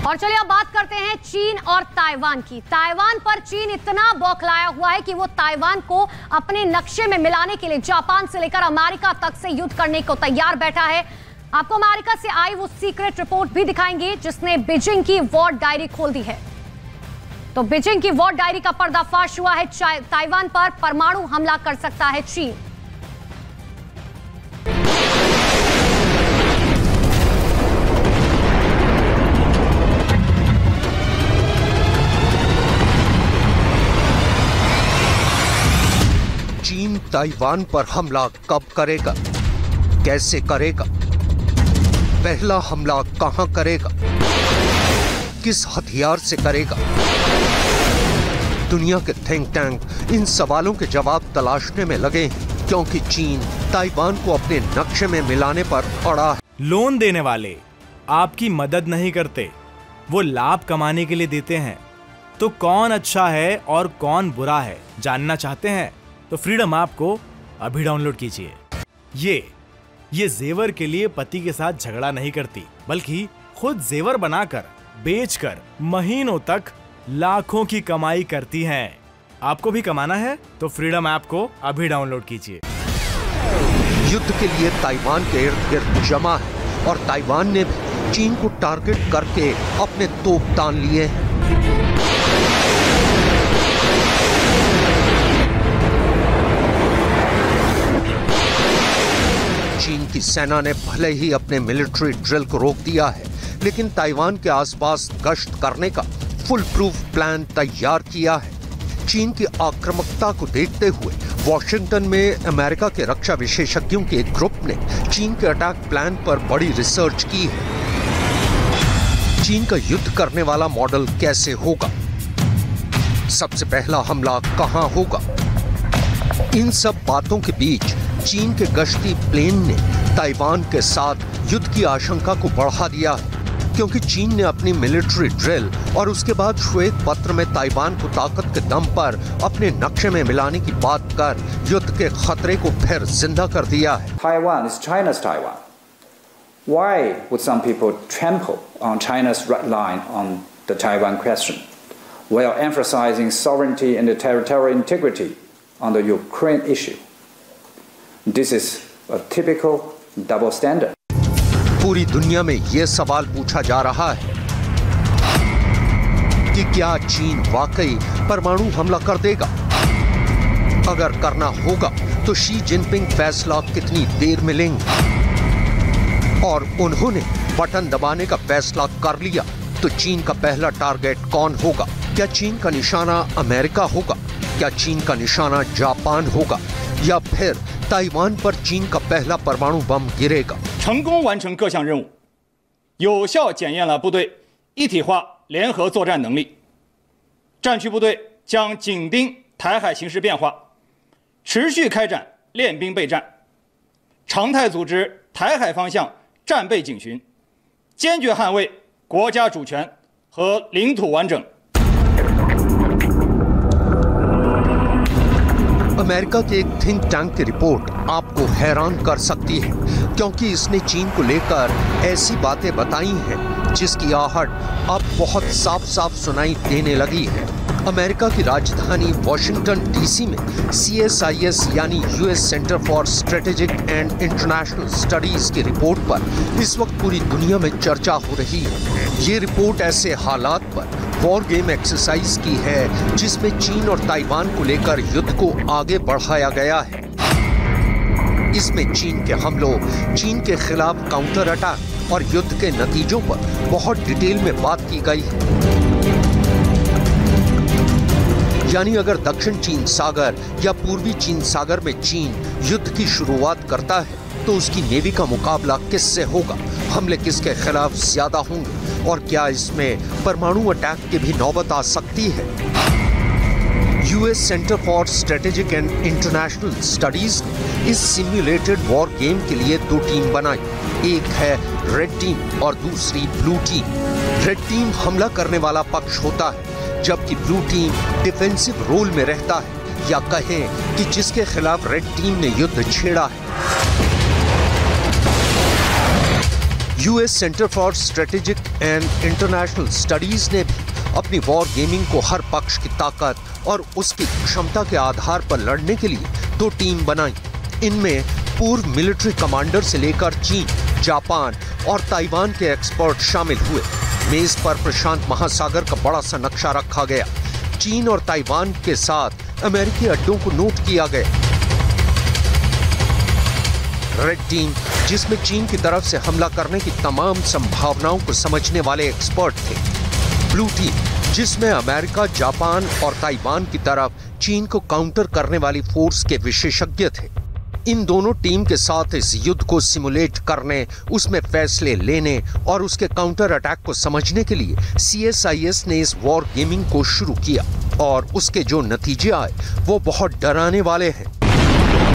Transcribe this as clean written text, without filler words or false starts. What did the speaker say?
और चलिए अब बात करते हैं चीन और ताइवान की। ताइवान पर चीन इतना बौखलाया हुआ है कि वो ताइवान को अपने नक्शे में मिलाने के लिए जापान से लेकर अमेरिका तक से युद्ध करने को तैयार बैठा है। आपको अमेरिका से आई वो सीक्रेट रिपोर्ट भी दिखाएंगे जिसने बीजिंग की वॉर डायरी खोल दी है। तो बीजिंग की वॉर डायरी का पर्दाफाश हुआ है। ताइवान पर परमाणु हमला कर सकता है चीन। चीन ताइवान पर हमला कब करेगा, कैसे करेगा, पहला हमला कहां करेगा, किस हथियार से करेगा? दुनिया के थिंक टैंक इन सवालों के जवाब तलाशने में लगे हैं, क्योंकि चीन ताइवान को अपने नक्शे में मिलाने पर अड़ा है। लोन देने वाले आपकी मदद नहीं करते, वो लाभ कमाने के लिए देते हैं। तो कौन अच्छा है और कौन बुरा है, जानना चाहते हैं तो फ्रीडम ऐप को अभी डाउनलोड कीजिए। ये जेवर के लिए पति के साथ झगड़ा नहीं करती, बल्कि खुद जेवर बनाकर बेचकर महीनों तक लाखों की कमाई करती हैं। आपको भी कमाना है तो फ्रीडम ऐप को अभी डाउनलोड कीजिए। युद्ध के लिए ताइवान के इर्द गिर्द जमा है और ताइवान ने भी चीन को टारगेट करके अपने तोप तान लिए हैं। चीन की सेना ने भले ही अपने मिलिट्री ड्रिल को रोक दिया है, लेकिन ताइवान के आसपास गश्त करने का फुल प्रूफ प्लान तैयार किया है। चीन की आक्रामकता को देखते हुए वॉशिंगटन में अमेरिका के रक्षा विशेषज्ञों के एक ग्रुप ने चीन के अटैक प्लान पर बड़ी रिसर्च की है। चीन का युद्ध करने वाला मॉडल कैसे होगा, सबसे पहला हमला कहां होगा? इन सब बातों के बीच चीन के गश्ती प्लेन ने ताइवान के साथ युद्ध की आशंका को बढ़ा दिया है, क्योंकि चीन ने अपनी मिलिट्री ड्रिल और उसके बाद श्वेत पत्र में ताइवान को ताकत के दम पर अपने नक्शे में मिलाने की बात कर युद्ध के खतरे को फिर जिंदा कर दिया है। Taiwan is China's Taiwan. Why would some people trample on China's red line on the Taiwan question, while emphasizing sovereignty and territorial integrity on the Ukraine issue? This is a typical double standard. पूरी दुनिया में यह सवाल पूछा जा रहा है कि क्या चीन वाकई परमाणु हमला कर देगा? अगर करना होगा तो शी जिनपिंग फैसला कितनी देर में लेंगे? और उन्होंने बटन दबाने का फैसला कर लिया तो चीन का पहला टारगेट कौन होगा? क्या चीन का निशाना अमेरिका होगा? क्या चीन का निशाना जापान होगा? या फिर ताइवान पर चीन का पहला परमाणु बम गिरेगा? 成功完成各项任务，有效检验了部队一体化联合作战能力。战区部队将紧盯台海形势变化，持续开展练兵备战，常态组织台海方向战备警巡，坚决捍卫国家主权和领土完整。 अमेरिका के एक थिंक टैंक की रिपोर्ट आपको हैरान कर सकती है, क्योंकि इसने चीन को लेकर ऐसी बातें बताई हैं जिसकी आहट अब बहुत साफ साफ सुनाई देने लगी है। अमेरिका की राजधानी वॉशिंगटन डीसी में CSIS यानी US centre for strategic and international studies की रिपोर्ट पर इस वक्त पूरी दुनिया में चर्चा हो रही है। ये रिपोर्ट ऐसे हालात पर वॉर गेम एक्सरसाइज की है जिसमें चीन और ताइवान को लेकर युद्ध को आगे बढ़ाया गया है। इसमें चीन के हमलों, चीन के खिलाफ काउंटर अटैक और युद्ध के नतीजों पर बहुत डिटेल में बात की गई है। यानी अगर दक्षिण चीन सागर या पूर्वी चीन सागर में चीन युद्ध की शुरुआत करता है तो उसकी नेवी का मुकाबला किससे होगा, हमले किसके खिलाफ ज्यादा होंगे और क्या इसमें परमाणु अटैक की भी नौबत आ सकती है? US centre for strategic and international studies ने इस सिम्युलेटेड वॉर गेम के लिए दो टीम बनाई। एक है रेड टीम और दूसरी ब्लू टीम। रेड टीम हमला करने वाला पक्ष होता है, जबकि ब्लू टीम डिफेंसिव रोल में रहता है, या कहें कि जिसके खिलाफ रेड टीम ने युद्ध छेड़ा है। US centre for strategic and international studies ने भी अपनी वॉर गेमिंग को हर पक्ष की ताकत और उसकी क्षमता के आधार पर लड़ने के लिए 2 टीम बनाई। इनमें पूर्व मिलिट्री कमांडर से लेकर चीन, जापान और ताइवान के एक्सपर्ट शामिल हुए। मेज पर प्रशांत महासागर का बड़ा सा नक्शा रखा गया। चीन और ताइवान के साथ अमेरिकी अड्डों को नोट किया गया। रेड टीम, जिसमें चीन की तरफ से हमला करने की तमाम संभावनाओं को समझने वाले एक्सपर्ट थे। ब्लू टीम, जिसमें अमेरिका, जापान और ताइवान की तरफ चीन को काउंटर करने वाली फोर्स के विशेषज्ञ थे। इन दोनों टीम के साथ इस युद्ध को सिमुलेट करने, उसमें फैसले लेने और उसके काउंटर अटैक को समझने के लिए CSIS ने इस वॉर गेमिंग को शुरू किया और उसके जो नतीजे आए वो बहुत डराने वाले हैं।